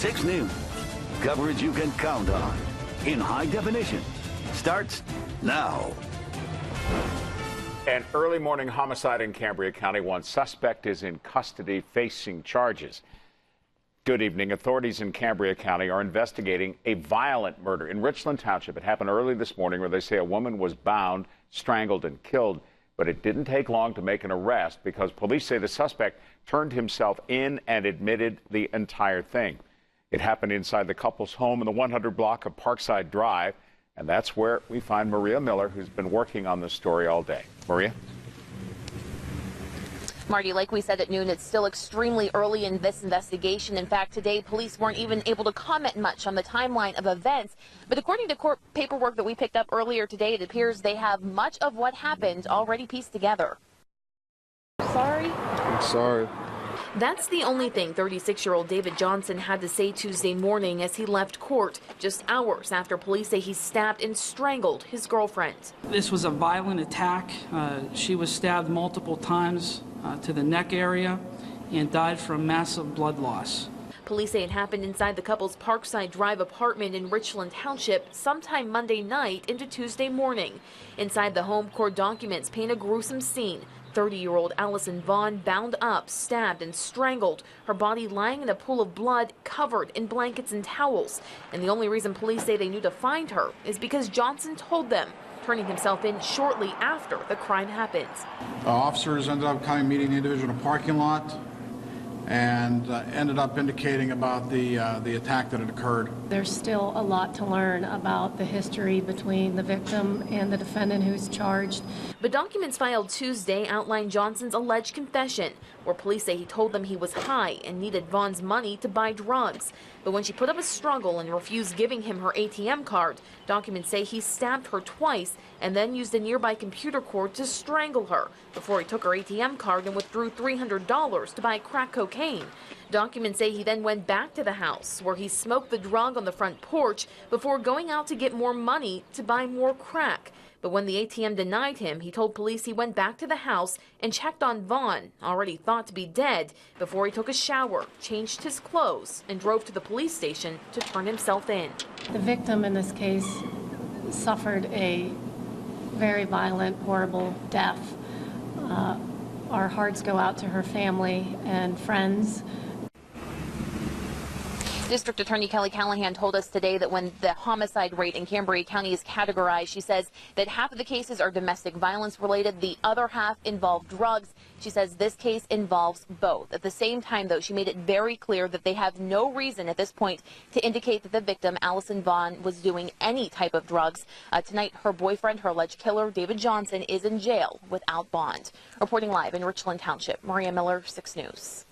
6 News. Coverage you can count on. In high definition. Starts now. An early morning homicide in Cambria County. One suspect is in custody facing charges. Good evening. Authorities in Cambria County are investigating a violent murder in Richland Township. It happened early this morning where they say a woman was bound, strangled, and killed. But it didn't take long to make an arrest because police say the suspect turned himself in and admitted the entire thing. It happened inside the couple's home in the 100 block of Parkside Drive. And that's where we find Maria Miller, who's been working on this story all day. Maria? Marty, like we said at noon, it's still extremely early in this investigation. In fact, today, police weren't even able to comment much on the timeline of events. But according to court paperwork that we picked up earlier today, it appears they have much of what happened already pieced together. Sorry? I'm sorry. That's the only thing 36-year-old David Johnson had to say Tuesday morning as he left court, just hours after police say he stabbed and strangled his girlfriend. This was a violent attack. She was stabbed multiple times to the neck area and died from massive blood loss. Police say it happened inside the couple's Parkside Drive apartment in Richland Township sometime Monday night into Tuesday morning. Inside the home, court documents paint a gruesome scene. 30-year-old Allison Vaughn bound up, stabbed, and strangled, her body lying in a pool of blood covered in blankets and towels. And the only reason police say they knew to find her is because Johnson told them, turning himself in shortly after the crime happened. Officers ended up coming, meeting the individual in a parking lot, and ended up indicating about the attack that had occurred. There's still a lot to learn about the history between the victim and the defendant who's charged. But documents filed Tuesday outline Johnson's alleged confession, where police say he told them he was high and needed Vaughn's money to buy drugs. But when she put up a struggle and refused giving him her ATM card, documents say he stabbed her twice and then used a nearby computer cord to strangle her before he took her ATM card and withdrew $300 to buy crack cocaine. Documents say he then went back to the house where he smoked the drug on the front porch before going out to get more money to buy more crack. But when the ATM denied him, he told police he went back to the house and checked on Vaughn, already thought to be dead, before he took a shower, changed his clothes, and drove to the police station to turn himself in. The victim in this case suffered a very violent, horrible death. Our hearts go out to her family and friends. District Attorney Kelly Callahan told us today that when the homicide rate in Cambria County is categorized, she says that half of the cases are domestic violence related, the other half involve drugs. She says this case involves both. At the same time, though, she made it very clear that they have no reason at this point to indicate that the victim, Allison Vaughn, was doing any type of drugs. Tonight, her boyfriend, her alleged killer, David Johnson, is in jail without bond. Reporting live in Richland Township, Maria Miller, 6 News.